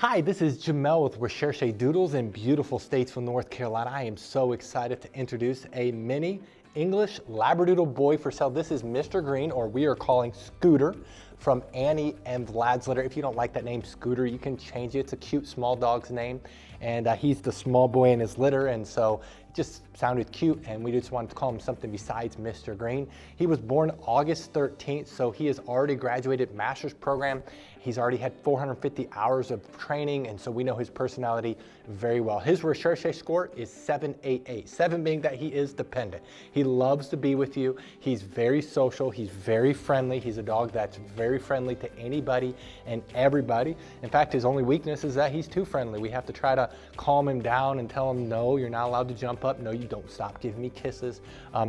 Hi, this is Jamel with Recherche Doodles in beautiful Statesville, North Carolina. I am so excited to introduce a mini English Labradoodle boy for sale. This is Mr. Green, or we are calling Scooter, from Annie and Vlad's litter. If you don't like that name, Scooter, you can change it. It's a cute small dog's name, and he's the small boy in his litter, and so it just sounded cute, and we just wanted to call him something besides Mr. Green. He was born August 13th, so he has already graduated master's program. He's already had 450 hours of training, and so we know his personality very well. His Recherche score is 788, 7 being that he is dependent. He loves to be with you. He's very social. He's very friendly. He's a dog that's very friendly to anybody and everybody. In fact, his only weakness is that he's too friendly. We have to try to calm him down and tell him, no, you're not allowed to jump up. No, you don't. Stop giving me kisses.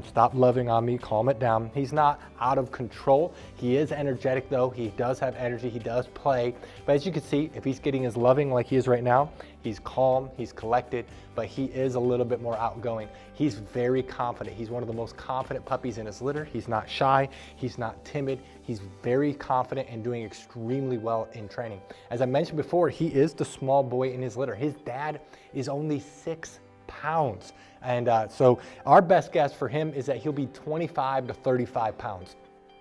Stop loving on me. Calm it down. He's not out of control. He is energetic, though. He does have energy. He does play. But as you can see, if he's getting his loving like he is right now, he's calm, he's collected, but he is a little bit more outgoing. He's very confident. He's one of the most confident puppies in his litter. He's not shy, he's not timid. He's very confident and doing extremely well in training. As I mentioned before, he is the small boy in his litter. His dad is only 6 pounds. And so our best guess for him is that he'll be 25 to 35 pounds.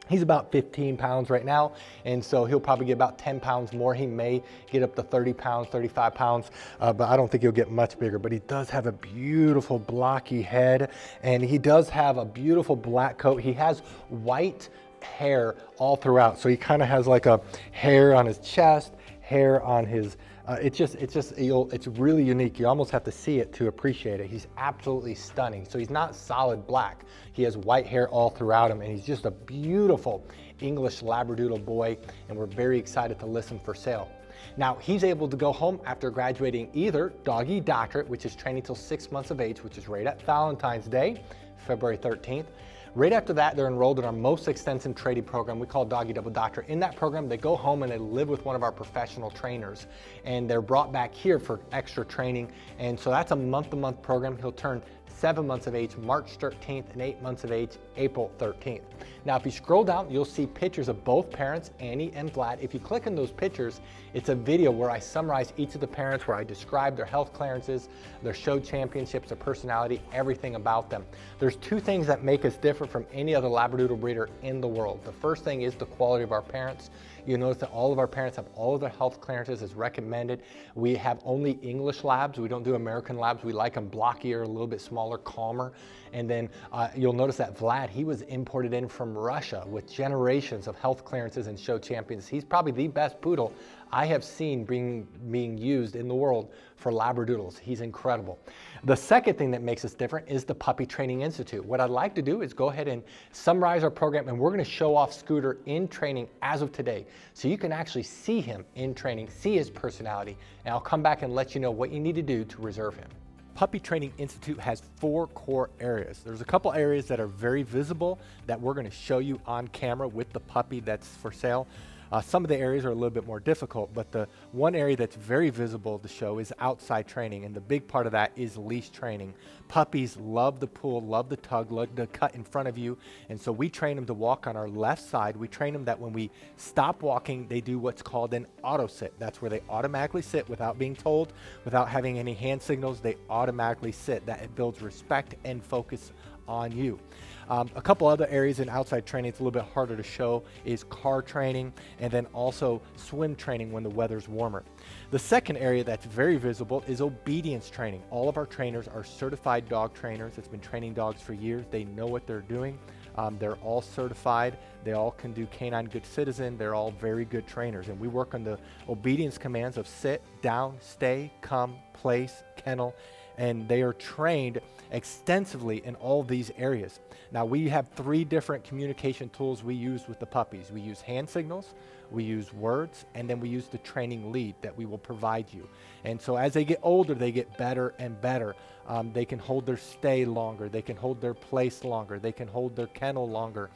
He's about 15 pounds right now, and so he'll probably get about 10 pounds more. He may get up to 30 pounds, 35 pounds, but I don't think he'll get much bigger. But he does have a beautiful blocky head, and he does have a beautiful black coat. He has white hair all throughout, so he kind of has like a hair on his chest, hair on his it's really unique. You almost have to see it to appreciate it. He's absolutely stunning. So he's not solid black. He has white hair all throughout him, and he's just a beautiful English Labradoodle boy, and we're very excited to list him for sale. Now, he's able to go home after graduating either Doggy Doctorate, which is training till 6 months of age, which is right at Valentine's Day, February 13th. Right after that, they're enrolled in our most extensive training program we call Doggy Double Doctor. In that program, they go home and they live with one of our professional trainers, and they're brought back here for extra training. And so that's a month-to-month program. He'll turn 7 months of age, March 13th, and 8 months of age, April 13th. Now, if you scroll down, you'll see pictures of both parents, Annie and Vlad. If you click on those pictures, it's a video where I summarize each of the parents, where I describe their health clearances, their show championships, their personality, everything about them. There's 2 things that make us different from any other Labradoodle breeder in the world. The first thing is the quality of our parents. You'll notice that all of our parents have all of their health clearances as recommended. We have only English labs. We don't do American labs. We like them blockier, a little bit smaller, calmer. And then you'll notice that Vlad, he was imported in from Russia with generations of health clearances and show champions. He's probably the best poodle I have seen being used in the world for Labradoodles. He's incredible. The second thing that makes us different is the Puppy Training Institute. What I'd like to do is go ahead and summarize our program, and we're going to show off Scooter in training as of today. So you can actually see him in training, see his personality, and I'll come back and let you know what you need to do to reserve him. Puppy Training Institute has 4 core areas. There's a couple areas that are very visible that we're going to show you on camera with the puppy that's for sale. Some of the areas are a little bit more difficult, but the one area that's very visible to show is outside training, and the big part of that is leash training. Puppies love the pull, love the tug, love the cut in front of you, and so we train them to walk on our left side. We train them that when we stop walking, they do what's called an auto sit. That's where they automatically sit without being told, without having any hand signals. They automatically sit. That it builds respect and focus on you. A couple other areas in outside training it's a little bit harder to show is car training, and then also swim training when the weather's warmer. The second area that's very visible is obedience training. All of our trainers are certified dog trainers that's been training dogs for years. They know what they're doing. They're all certified. They all can do Canine Good Citizen. They're all very good trainers, and we work on the obedience commands of sit, down, stay, come, place, kennel, and they are trained extensively in all these areas. Now, we have 3 different communication tools we use with the puppies. We use hand signals, we use words, and then we use the training lead that we will provide you. And so as they get older, they get better and better. They can hold their stay longer, they can hold their place longer, they can hold their kennel longer.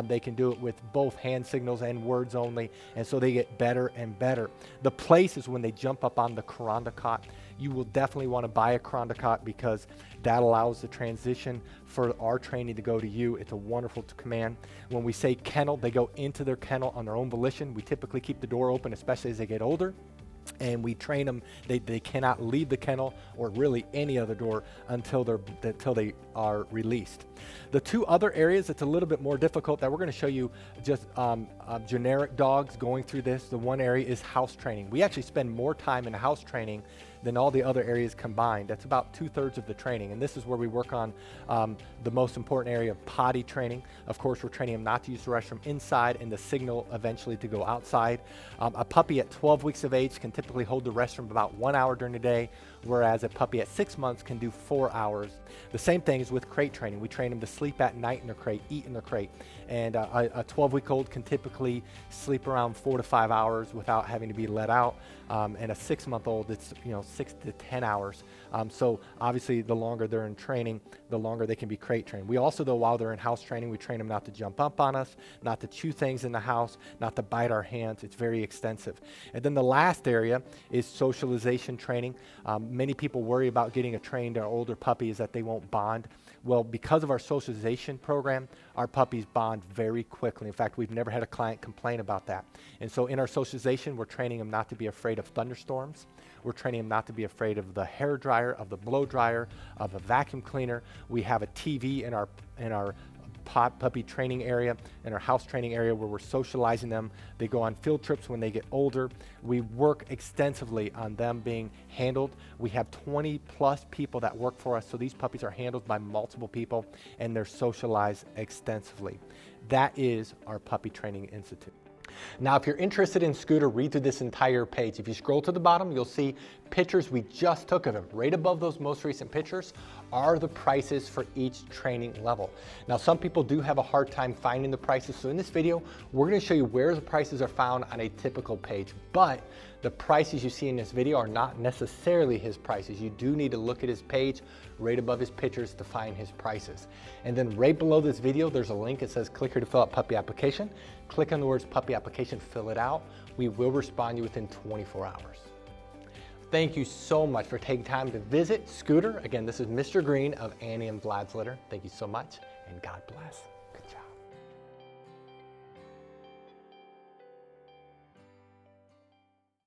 They can do it with both hand signals and words only, and so they get better and better. The place is when they jump up on the Karandakot. You will definitely want to buy a Karandakot because that allows the transition for our training to go to you. It's a wonderful command. When we say kennel, they go into their kennel on their own volition. We typically keep the door open, especially as they get older. and we train them. They cannot leave the kennel or really any other door until they are released. The two other areas that's a little bit more difficult that we're going to show you just generic dogs going through this. The one area is house training. We actually spend more time in house training than all the other areas combined. That's about 2/3 of the training, and this is where we work on the most important area of potty training. Of course, we're training them not to use the restroom inside and the signal eventually to go outside. A puppy at 12 weeks of age can typically hold the restroom about 1 hour during the day, whereas a puppy at 6 months can do 4 hours. The same thing is with crate training. We train them to sleep at night in their crate, eat in their crate, and a 12-week-old can typically sleep around 4 to 5 hours without having to be let out, and a 6-month-old, it's 6 to 10 hours. So obviously the longer they're in training, the longer they can be crate trained. We also, though, while they're in house training, we train them not to jump up on us, not to chew things in the house, not to bite our hands. It's very extensive. And then the last area is socialization training. Many people worry about getting a trained or older puppy is that they won't bond. Well, because of our socialization program, our puppies bond very quickly. In fact, we've never had a client complain about that. And so in our socialization, we're training them not to be afraid of thunderstorms. We're training them not to be afraid of the hair dryer, of the blow dryer, of a vacuum cleaner. We have a TV in our puppy training area, in our house training area, where we're socializing them. They go on field trips when they get older. We work extensively on them being handled. We have 20+ people that work for us, so these puppies are handled by multiple people, and they're socialized extensively. That is our Puppy Training Institute. Now, if you're interested in Scooter, read through this entire page. If you scroll to the bottom, you'll see pictures we just took of him. Right above those most recent pictures are the prices for each training level. Now, some people do have a hard time finding the prices, so in this video, we're going to show you where the prices are found on a typical page. But the prices you see in this video are not necessarily his prices. You do need to look at his page right above his pictures to find his prices. And then right below this video, there's a link. It says click here to fill out puppy application. Click on the words puppy application, fill it out. We will respond to you within 24 hours. Thank you so much for taking time to visit Scooter. Again, this is Mr. Green of Annie and Vlad's Litter. Thank you so much, and God bless.